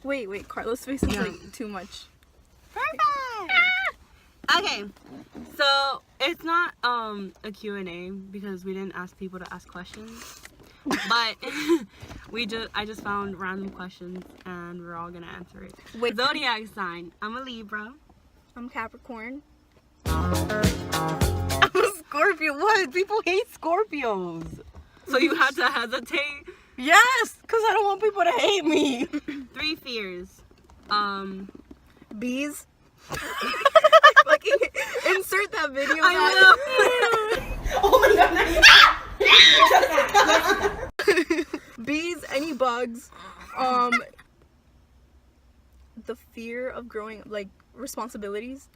Wait. Karla's face is like too much. Perfect. Okay, so it's not a Q&A because we didn't ask people to ask questions, but I just found random questions and we're all gonna answer it. Wait. Zodiac sign. I'm a Libra. I'm Capricorn. I'm a Scorpio. What? People hate Scorpios. So you had to hesitate. Yes, because I don't want people to hate me. 3 fears. Bees. Fucking insert that video. I know. Oh my god. Bees, any bugs. The fear of growing, like, responsibilities.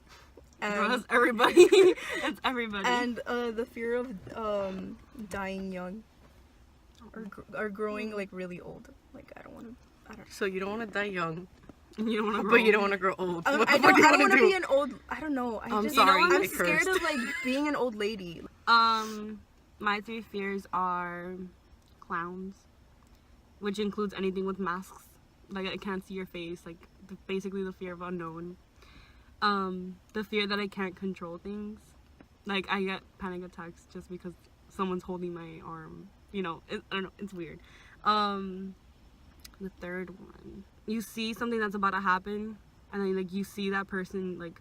That's And, everybody. It's everybody. and the fear of dying young. Or growing, like, really old. Like, I don't want to. So you don't want to die young, you don't want to grow. but you don't want to grow old. I What the don't fuck do you want want to to be do? an old. I don't know. I'm just, sorry, I'm I scared cursed. of like being an old lady. My 3 fears are clowns, which includes anything with masks. Like, I can't see your face. Like, basically the fear of unknown. The fear that I can't control things. Like, I get panic attacks just because someone's holding my arm. You know, I don't know. It's weird. The third one, you see something that's about to happen, and then like you see that person like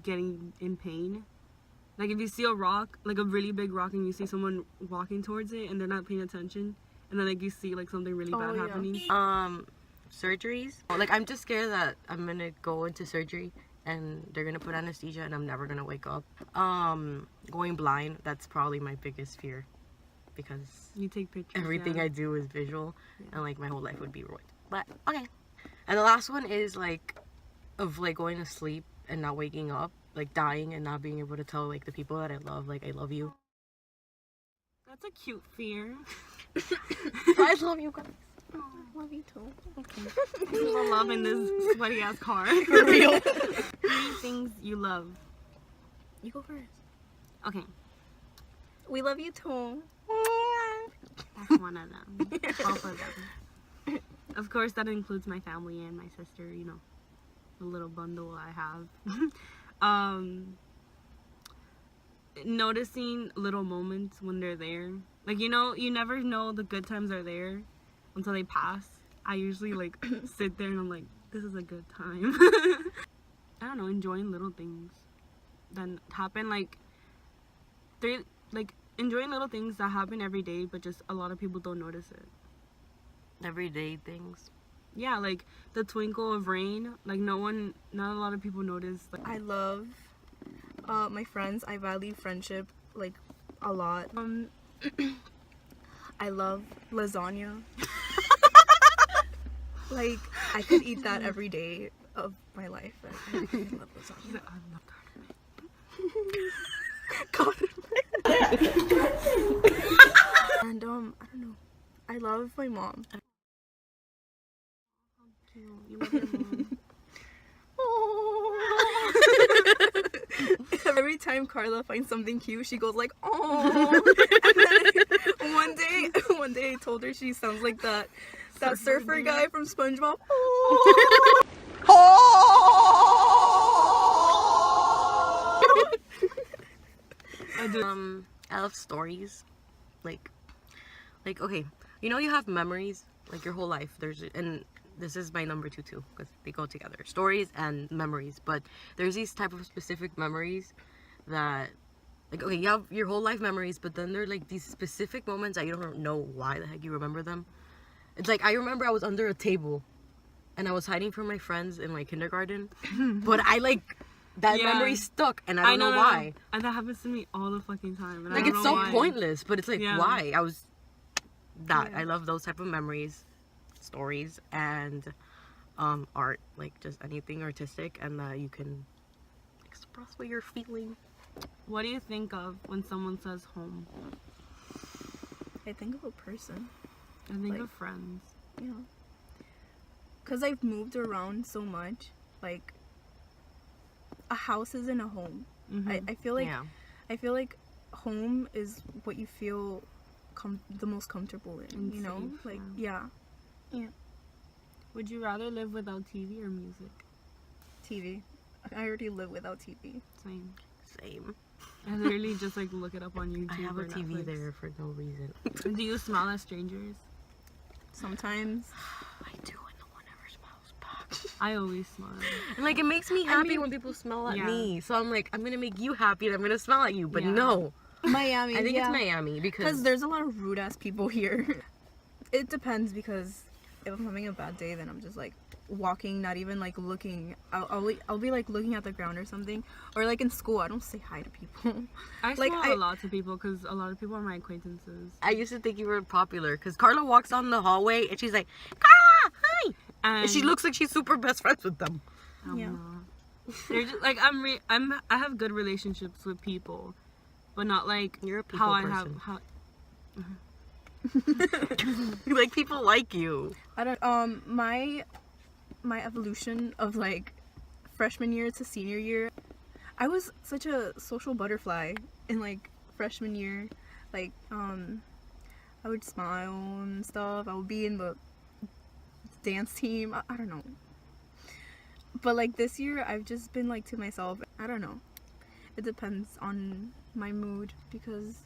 getting in pain. Like, if you see a rock, like a really big rock, and you see someone walking towards it and they're not paying attention, and then like you see like something really bad happening. Surgeries. Like, I'm just scared that I'm gonna go into surgery and they're gonna put anesthesia and I'm never gonna wake up. Going blind, that's probably my biggest fear, because You take pictures. everything yeah. I do is visual, and like my whole life would be ruined. But okay. And the last one is like of like going to sleep and not waking up, like dying and not being able to tell like the people that I love, like, I love you. That's a cute fear. I love you guys. I love you too. There's a love in this sweaty ass car. For real. 3 things you love. You go first. Okay, We love you too. that's one of them. Both of them. Of course, that includes my family and my sister. You know, the little bundle I have. Noticing little moments when they're there. Like, you know, you never know the good times are there until they pass. I usually like sit there and I'm like, this is a good time. I don't know, enjoying little things that happen, like enjoying little things that happen every day, but just a lot of people don't notice it. Everyday things. Yeah, like the twinkle of rain. Like, not a lot of people notice. Like, I love my friends. I value friendship like a lot. I love lasagna. Like, I could eat that every day of my life. I love lasagna. I love And I don't know. I love my mom. you love your mom. Every time Karla finds something cute, she goes like, "Oh." And then one day I told her she sounds like that surfer guy from SpongeBob. I do. I love stories. Like okay, you know, you have memories like your whole life. And this is my number 2 too, because they go together, stories and memories. But there's these type of specific memories that, like, okay, you have your whole life memories, but then they're like these specific moments that you don't know why the heck you remember them. It's like, I remember I was under a table and I was hiding from my friends in my kindergarten, but I like that memory stuck, and I don't know why. And that happens to me all the fucking time. And Like, I don't it's know so why. pointless, but it's like, why? I was that. Yeah. I love those type of memories, stories, and art, like just anything artistic, and that you can express what you're feeling. What do you think of when someone says home? I think of a person, I think Like- of friends. you know, because I've moved around so much. Like, a house isn't a home. Mm-hmm. I feel like Yeah. I feel like home is what you feel the most comfortable in. And you know, safe, like yeah. yeah. Would you rather live without TV or music? TV. I already live without TV. Same. Same. I literally just like look it up on YouTube. I have a or TV Netflix. there for no reason. Do you smile at strangers? Sometimes. I do, and no one ever smiles back. I always smile. And like, it makes me happy when people smile at Yeah. me. So I'm like, I'm gonna make you happy and I'm gonna smile at you. But Yeah. no. Miami. I think yeah. it's Miami Because there's a lot of rude ass people here. It depends, because if I'm having a bad day, then I'm just like walking, not even like looking. I'll be like looking at the ground or something. Or like in school, I don't say hi to people. I Like, smile a lot to people because a lot of people are my acquaintances. I used to think you were popular because Karla walks down the hallway and she's like, Karla, hi! And she looks like she's super best friends with them. I'm Yeah. not. They're just like I have good relationships with people, but not like You're a people how I person. have how. Like, people like you. I don't. My evolution of like freshman year to senior year, I was such a social butterfly in like freshman year. Like I would smile and stuff. I would be in the dance team. I don't know. But like this year, I've just been like to myself. I don't know. It depends on my mood, because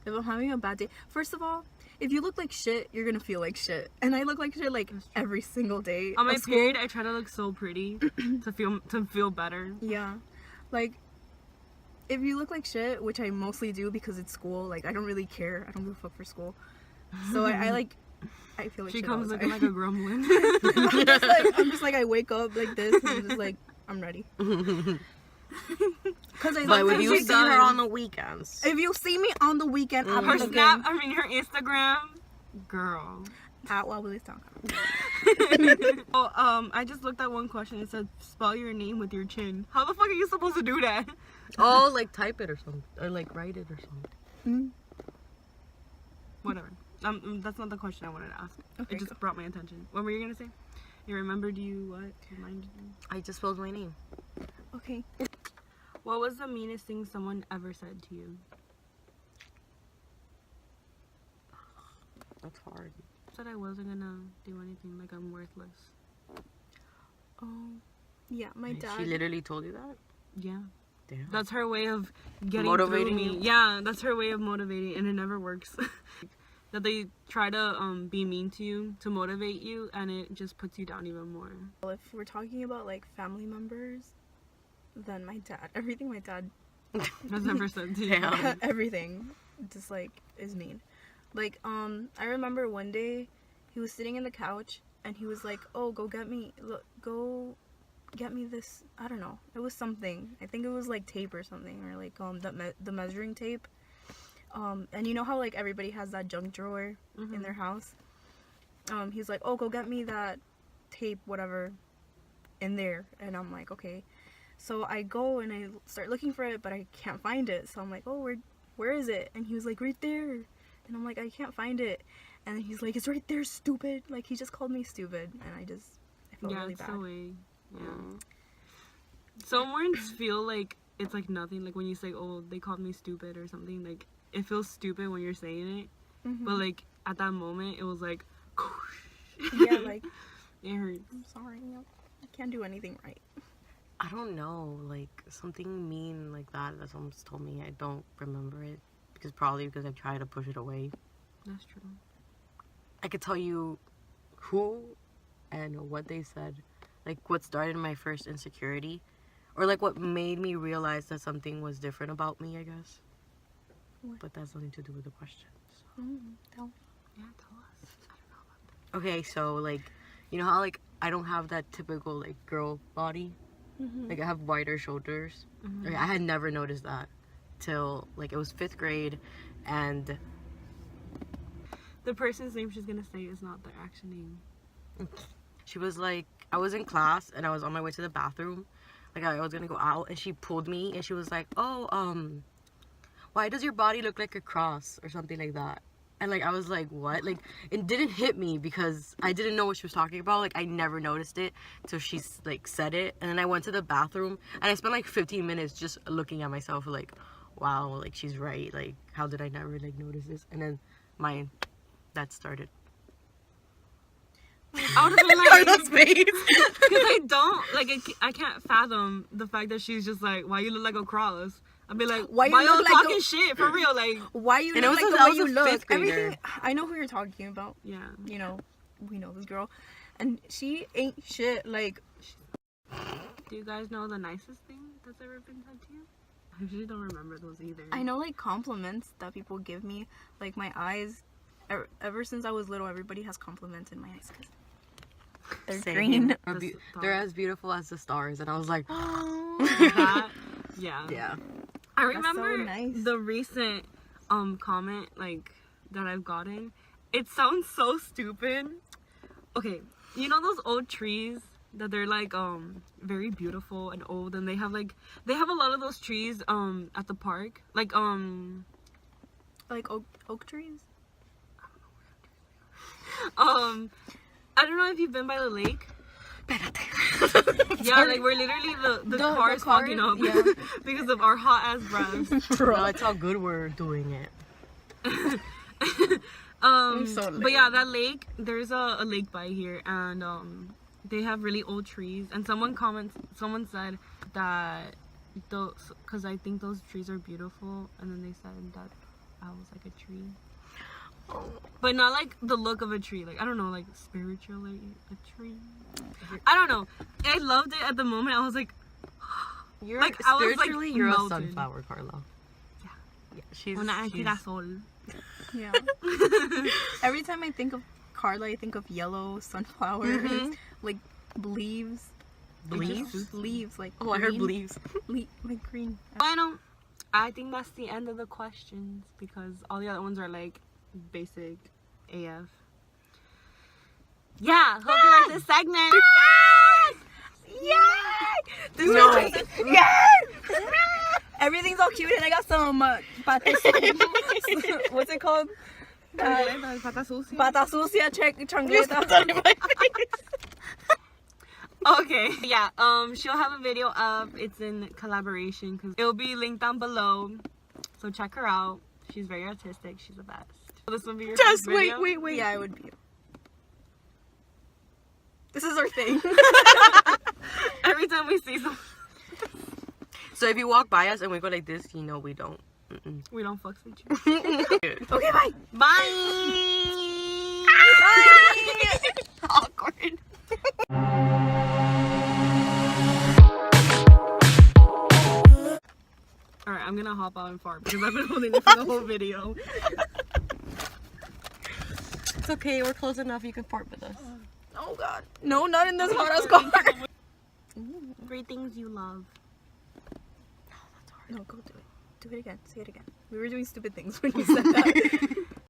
if I'm having a bad day, first of all, if you look like shit, you're gonna feel like shit. And I look like shit like every single day. On my of school. period, I try to look so pretty to feel better. Yeah. Like, if you look like shit, which I mostly do because it's school, like, I don't really care. I don't give a fuck for school. So I like, I feel like She shit all comes the looking time. like a gremlin. I'm just like, I wake up like this, and I'm just like, I'm ready. Because But would you she see her does. on the weekends? if you see me on the weekend, I'm Her looking snap, her Instagram, girl. at Wobbly's Town. Oh, I just looked at one question. It said, "Spell your name with your chin." How the fuck are you supposed to do that? Oh, like type it or something. Or like write it or something. Whatever. That's not the question I wanted to ask. Okay, It just brought my attention. What were you gonna say? You remembered what? Reminded you? I just spelled my name. Okay. What was the meanest thing someone ever said to you? That's hard. Said I wasn't gonna do anything. Like I'm worthless. Oh, yeah, my Wait, dad. She literally told you that? Yeah. Damn. That's her way of getting Motivating through me. you? Yeah, that's her way of motivating, and it never works. That they try to be mean to you to motivate you, and it just puts you down even more. If we're talking about like family members, then my dad. Everything my dad. Has never said to you. Damn. Everything, just like is mean. Like I remember one day, he was sitting in the couch and he was like, "Oh, go get me this." I don't know. It was something. I think it was like tape or something, or like the measuring tape. And you know how like everybody has that junk drawer in their house. He's like, "Oh, go get me that tape, whatever, in there." And I'm like, "Okay." So I go and I start looking for it, but I can't find it. So I'm like, "Oh, where is it?" And he was like, "Right there." And I'm like, "I can't find it." And then he's like, "It's right there, stupid." Like, he just called me stupid, and I felt Yeah, really it's bad. the way. Yeah. Some words feel like it's like nothing. Like when you say, "Oh, they called me stupid" or something. Like it feels stupid when you're saying it, but like at that moment, it was like, Yeah, like, it hurts. I'm sorry, I can't do anything right. I don't know, like something mean like that someone's told me. I don't remember it because I've tried to push it away. That's true. I could tell you who and what they said, like what started my first insecurity, or like what made me realize that something was different about me, I guess. What? But that's nothing to do with the question. So. Tell Yeah, tell us. I don't know about that. Okay, so like, you know how like I don't have that typical like girl body, like I have wider shoulders. Like, I had never noticed that till like it was 5th grade, and The person's name she's gonna say is not their actual name. she was like, I was in class and I was on my way to the bathroom, like I was gonna go out, and she pulled me and she was like, "Oh, why does your body look like a cross?" or something like that. And like I was like, what? Like it didn't hit me because I didn't know what she was talking about. Like I never noticed it till she like said it. And then I went to the bathroom and I spent like 15 minutes just looking at myself like, wow, like she's right. Like how did I never like notice this? And then that started. I would have been like, Karla's face. because I don't like. I can't fathom the fact that she's just like, why you look like a cross. I'd be like, why you y'all look like talking a- shit for real? Like, Why you And it look was like a- the way that you was a look? fifth grader. Everything. I know who you're talking about. yeah. You know, we know this girl, and she ain't shit. Like, Do you guys know the nicest thing that's ever been said to you? I usually don't remember those either. I know like compliments that people give me. Like my eyes. Ever since I was little, everybody has complimented my eyes because they're Same. green. They're as beautiful as the stars, and I was like, That, yeah. yeah. I That's so remember nice. the recent comment like that I've gotten. It sounds so stupid. Okay, you know those old trees that they're like very beautiful and old, and they have a lot of those trees at the park, like oak trees. I don't know if you've been by the lake. Yeah, like we're literally the car is fogging up because of our hot ass breath. No, it's how good we're doing it. So But yeah, that lake, there's a lake by here, and they have really old trees, and someone said that those, because I think those trees are beautiful, and then they said that I was like a tree. But not like the look of a tree, like I don't know, like spiritually a tree. I don't know. I loved it at the moment. I was like, You're like, I was, like, spiritually, you're a melted. sunflower, Karla. Yeah. Yeah, she's. una girasol. Yeah. Every time I think of Karla, I think of yellow sunflowers, like leaves. Leaves? Leaves, like Oh, I heard green. leaves. Like green. Bueno, I think that's the end of the questions because all the other ones are like basic AF. Yeah, hope you like this segment. Yay! This No. is yes! Everything's all cute, and I got some patas. What's it called? Pata sucia. Pata sucia changleta. Okay, yeah, she'll have a video up. It's in collaboration because it'll be linked down below. So check her out. She's very artistic. She's the best. This will be your Just first video? wait. Yeah, it would be. This is our thing. Every time we see someone, So if you walk by us and we go like this, you know we don't. we don't fucks with you. Okay, bye. Bye! Awkward. Alright, I'm gonna hop out and fart because I've been holding it for the whole video. It's okay, we're close enough. You can fart with us. Oh God. No, not in this hot ass car. 3 things you love. No, go do it. Do it again. Say it again. We were doing stupid things when you said that.